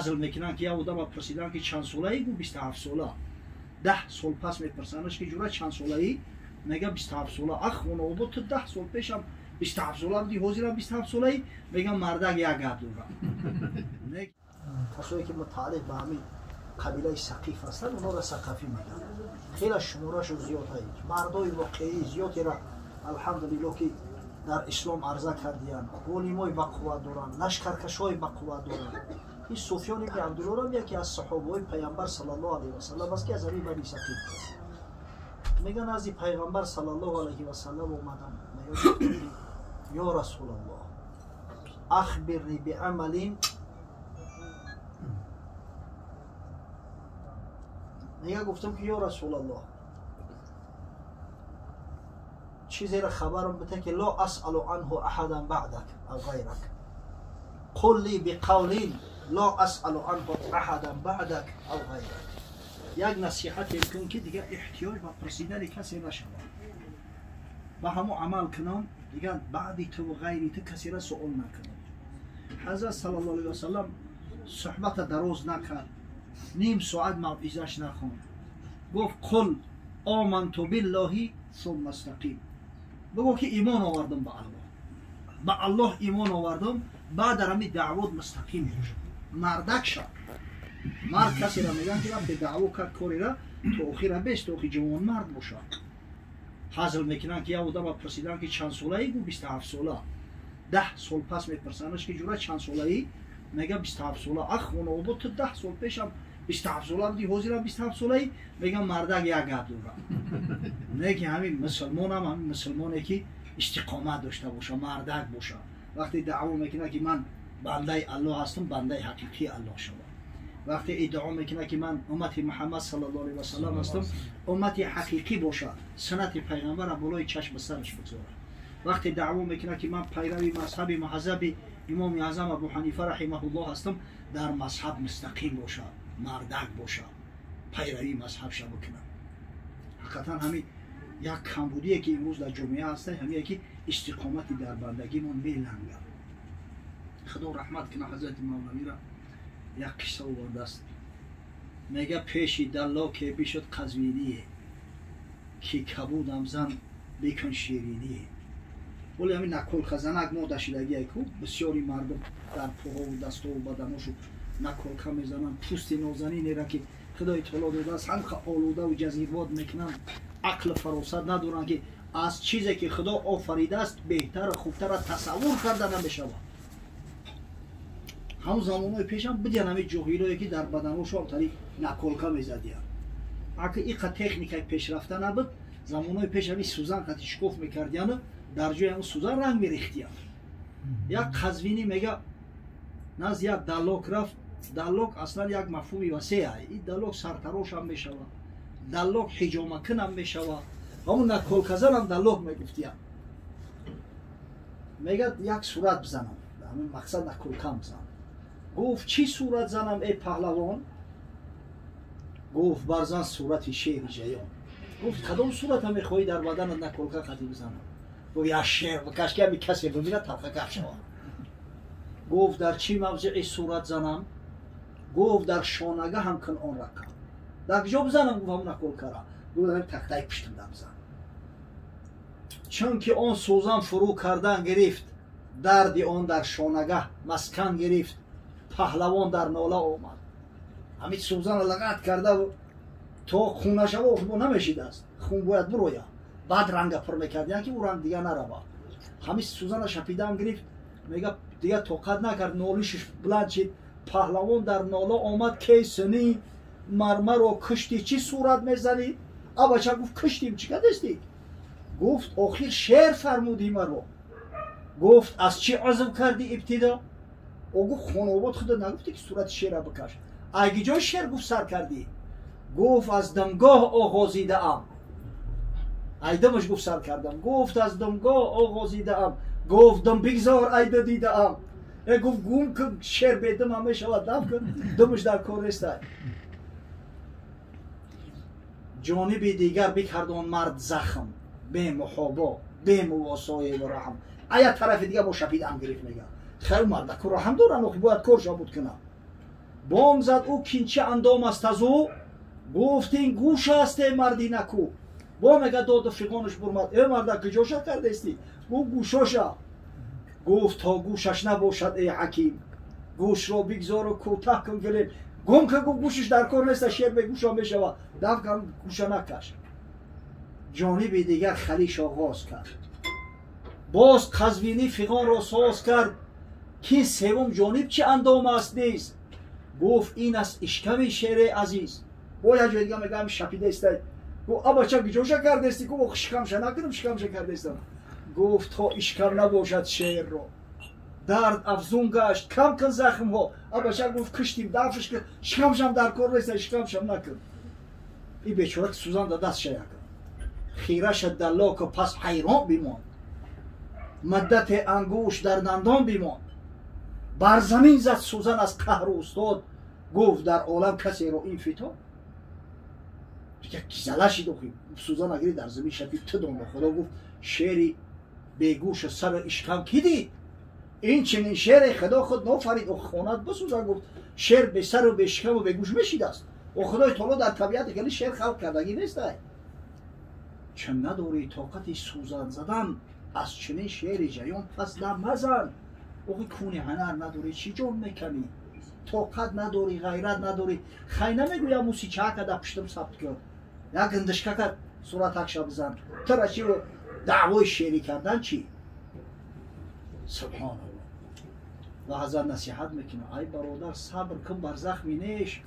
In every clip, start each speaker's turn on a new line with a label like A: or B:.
A: حاصل میکنن که یا آدم پرسیدن که چند ساله ای؟ گفت 27 ساله. 10 سال پس میپرسنش که جوره چند ساله ای؟ میگه 27 ساله. اخ اون او تو 10 سال پیشم 27 ساله بودی، حاضرم 27 ساله ای؟ میگم مردک یک گپ داره. کسایی که متعلق به همین قبیله ثقیف هستن اونا را ثقفی میگن. خیلی شمارش زیاد هست. مردای واقعی زیادی را الحمدلله که در اسلام عرضه کردیان، غلامان بقوت دارن، لشکرکشای بقوت دارن. این سفیان بن عبدالله هم یکی از صحابه پیامبر صلی الله علیه و سلم است که از همین بنی ثقیف. میگن از پیغمبر صلی الله علیه و سلم اومدم، میگن یا رسول الله اخبرنی بعمل، میگه گفتم که یا رسول الله چیزی را خبرم بده که لا اسأل عنه احدا بعدك او غیرك، قل لی بقول لا اسأل عنه احدا بعدك او غیرك. یک نصیحت کن که دیگه احتیاج به پرسیدن کسی نشود، با همون عمل کنم دیگه بعدی تو و غیری تو کسی را سؤال نکنم. حضرت صلی الله علیه و سلم صحبت دراز نکرد، نیم ساعت موعظه‌اش نخوند. گفت قل آمنت بالله ثم استقیم، بگو که ایمان آوردم به الله ایمان آوردم، بعد همی دعوت مستقیم میشه. مردک شد. مرد کسی را میگن که به دعوت کرد کاری را تو آخر بیست تو جوان مرد باشه. حاصل میکنن که یا آدم پرسیدن که چند ساله ای؟ گفت 27 ساله. 10 سال پس میپرسنش که جوره چند ساله ای؟ میگه 27 ساله. اخ اون او تو 10 سال پیشم 27 ساله بودی، حاضرم 27 ساله ای؟ میگم مردک یک گپ داره. میگه همین مسلمان هم همین مسلمانی که استقامت داشته باشه، مردک باشه. وقتی دعوا میکنه که من بنده الله هستم، بنده حقیقی الله شود. وقتی ادعا میکنه که من امت محمد صلی الله علیه و سلم هستم، امت حقیقی باشه، سنت پیغمبر را بالای چشم سرش بگذاره. وقتی دعوا میکنه که من پیروی مذهب مذهب امام اعظم ابو حنیفه رحمه الله هستم، در مذهب مستقیم باشه، مردک باشه، پیروی مذهب شو بکنه. حقیقتا همین یک کمبودیه که امروز در جامعه هسته، همین که استقامتی در بندگیمون میلنگه. خدا رحمت کنه حضرت مولوی را. یک قصه آورده است، میگه پیشی دلاک بشد قزوینیه که کبودم زن بیکن شیرینیه. ولی همین نکل خزنک ما داشتگی کو بسیاری مردم در پاها و دست و بدنشو نکل میزنن، پوست نازنینی را که خدای تعالی داده است هم آلوده و جزیروات میکنن، عقل فراست ندارن که از چیزی که خدا آفریده است بهتر و خوبتر تصور کرده نمیشود. همون زمانهای پیش هم بدین همین جوهیلایی که در بدنش هم طریق نکلکه میزدین. اگه این تکنیک پیشرفته نبود، زمانهای پیش همین سوزن که شکوف میکردین، در جای اون سوزن رنگ میریختین. یک قزوینی میگه ناز یک دلاک رفت. دلاک اصلا یک مفهومی وسیعه. این دلاک سرتراش هم میشود، دلاک حجامکن هم میشود، همون نکلکه زن هم دلاک میگفتیم. میگه یک صورت بزنم، همین مقصد نکلکه بزنم. گفت چی صورت زنم ای پهلوان؟ گفت برزن صورت شیر جیان. گفت کدام صورت هم میخواهی در بدن نکلکه خطی بزنم؟ گفت یا شیر بکش که همی کسی ببینه تلخه کف شود. گفت در چی موضعی صورت زنم؟ گفت در شانگه هم کن آن رکم. در کجا بزنم؟ گفت همون نکلکه را. گفت همین تختای پشتم بزن. چون که آن سوزن فرو کردن گرفت، دردی آن در شانگه مسکن گرفت، پهلوان در ناله آمد. همین سوزن را لغت کرده و تا خونش و خون نمیشید است، خون باید بروید، بعد رنگ پر میکرد که او رنگ دیگه نرود. همین سوزن را شپیدم گرفت، میگه دیگه طاقت نکرد، نالیشش بلند شد. پهلوان در ناله آمد که سنی مرمر و کشتی چی صورت میزنی؟ بچه گفت کشتیم چی کدستی؟ گفت آخر شعر فرمودی مرا. گفت از چی عزم کردی ابتدا؟ او گفت خانواد خدا نگفتی که صورت شعر را بکش. اگه جای شعر گفت سر کردی؟ گفت از دمگاه آغازیده ام. ایدمش گفت سر کردم. گفت از دمگاه آغازیده ام. گفت دم بگذار ایده دیده ام. گفت گوم که شعر بیدم همه شود دم کن دمش در کار رسته. جانب دیگر بکرد آن مرد زخم، به محابا به مواسای و رحم. ایا طرف دیگه با شپید هم گرفت میگه خیلی مرد که رحم دارن و باید کارشا بود کنه. بام زد او کینچه اندام است از او گفتین گوش است مردی نکو بام اگه داد و فیقانش برمد ای مرد کجاشا کرده استی گو گوشاشا گفت تا گوشش نباشد ای حکیم گوش رو بگذار و کوتاه کن گلیم گم که گوشش در کار نیست شیر به گوشا میشود دفع کن گوشا نکش جانب دیگر خلیش آغاز کرد باز قزوینی فیقان را ساز کرد که سوم جانب چه اندام است نیز گفت این است اشکم شیر عزیز باید جای دیگه میگم شپیده است گفت ابا چه گجوشا کرده استی گفت شکمش نکنم شکمش کرده استم گفت تا اشکم نباشد شیر رو درد افزون گشت کم کن زخم ها ابا چه گفت کشتیم دفعش که شکمش هم در کار نیست شکمش هم نکن این بیچاره سوزان دا دست شیر کن خیره شد دلاک و پس حیران بیمان مدت انگوش در دندان بیمان بر زمین زد سوزن از قهر و استاد گفت در عالم کسی رو این فتاد دیگه کیزلشی دوخی سوزن اگری در زمین شدید تدون خدا گفت شعری بگوش سر اشکم کی دید این چنین شعر خدا خود نافرید و خواند بسوزن گفت شعر به سر و به اشکم و به گوش میشید است و خدای تعالی در طبیعت کلی شعر خلق کردگی نیست چون نداری طاقت سوزن زدن از چنین شعر جیان پس دم مزن اوقی کونی هنر نداری چی جون میکنی طاقت نداری غیرت نداری خی نمیگویم موسی چه کده پشتم ثبت کرد یا گندشکه کرد صورت اکشا بزن ترا چی رو دعوای شعری کردن چی سبحان الله و حضر نصیحت میکنه ای برادر صبر کن بر زخمی نیش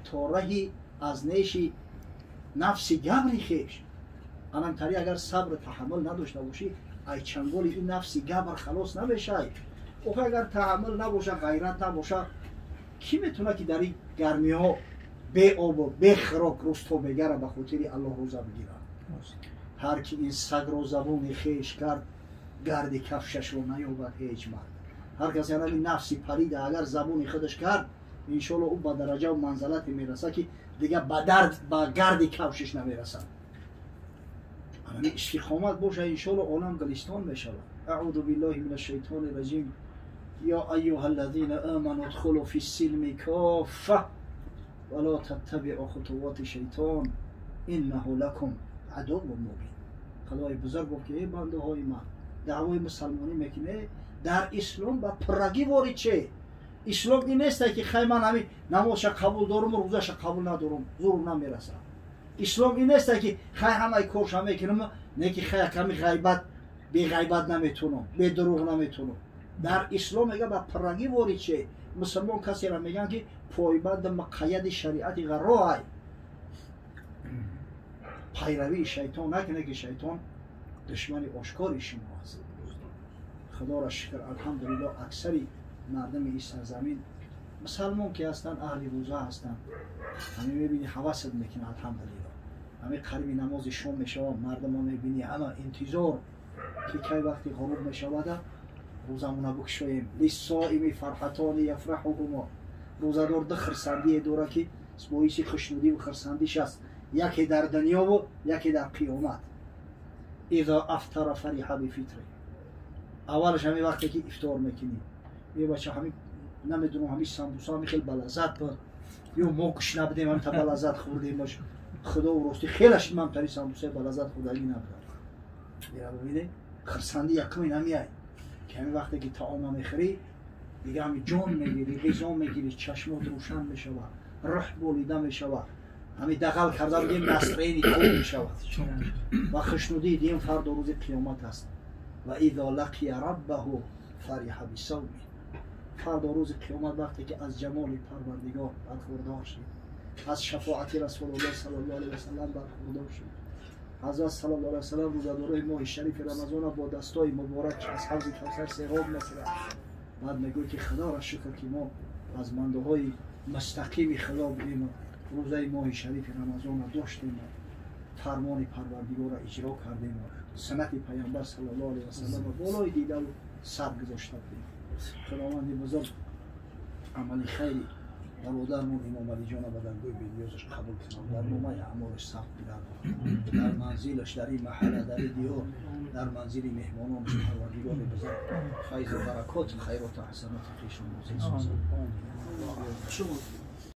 A: تا رهی از نیشی نفسی گبری خیش انمتری اگر صبر تحمل نداشته باشی ای چنگولی این نفسی گبر خلاص نمیشه اوخه اگر تحمل نباشه غیرت نباشه کی میتونه که در این گرمی ها به آب و به خراک رستو بگره به خاطر الله روزه بگیره هر کی این سگ رو زبون خیش کرد گرد کفشش رو نیابد هیچ مرد هر کسی یعنی نفسی پریده اگر زبون خودش کرد انشالله او به درجه و منزلتی میرسه که دیگه به گرد کفشش نمیرسه یعنی استقامت باشه انشالله عالم گلستان میشه اعوذ بالله من الشیطان الرجیم یا ایها الذین آمنوا ادخلوا فی السلم کافه ولا تتبعوا خطوات شیطان انه لکم عدو مبین خدای بزرگ گفت که ای بنده های من دعوای مسلمانی میکنه در اسلام با پرگی وارد چه اسلام این نیست که خیلی من همین نمازش قبول دارم و روزش قبول ندارم زور نمیرسه اسلام این نیست که خیلی همه کارش هم میکنم نه که خیلی کمی غیبت بی غیبت نمیتونم بی دروغ نمیتونم در اسلام میگه با پرگی وارد چه مسلمان کسی را میگن که پایبند مقید شریعت قرار پیروی شیطان نکنه که شیطان دشمن آشکار شما است خدا را شکر الحمدلله اکثری مردم این سرزمین مسلمان که هستن اهل روزه هستن همین میبینی حوست میکنه الحمدلله همین قریب نماز شام میشه مردم ها میبینی اما انتظار که کی وقتی غروب میشود روزمونه بکشویم للصائم فرحتان یفرحهما روزدار ده خرسندی دوره که باعث خوشنودی و خرسندیش است یکی در دنیا و یکی در قیامت اذا افطر فرح بفطره اولش همین وقتی که افطار میکنی یه بچه همین نمیدونم همین سمبوسا میخیل بلزت بود یا ما کش نبودیم هم تا بلزت خوردیم باش خدا و راستی خیلش من تری سمبوسه بلزت خوردگی نبودم دیگه ببینه خرسندی یکمی نمیای که همین وقتی که طعام میخوری دیگه همین جان میگیری غذا میگیری چشمات روشن میشود روح بولیده میشود همین دغل کردن دیم نصرینی خوب میشود و خوشنودی دیم فردا روز قیامت است و اذا لقی ربه فرح بصومه فردا روز قیامت وقتی که از جمال پروردگار برخوردار شید از شفاعت رسول الله صلی الله علیه و سلم برخوردار شید حضرت صلی الله علیه و سلم روزادارای ماه شریف رمضان با دستای مبارک از حوض کوثر سیغاب می‌خورند بعد میگوید که خدا را شکر که ما از منده های مستقیم خدا بودیم روزه ماه شریف رمضان را داشتیم فرمان پروردگار را اجرا کردیم سنت پیامبر صلی الله علیه و سلم بالای دیده و سر گذاشته بودیم خداوند بزرگ عمل خیری برادرمون امام علی جان بدنگوی بیلیازش قبول کنم در نامه اعمالش سخت بیدن در منزلش در این محله در این دیار در منزل مهمانان پروردگار بزرگ خیز و برکات خیرات و حسنات خیشان موزه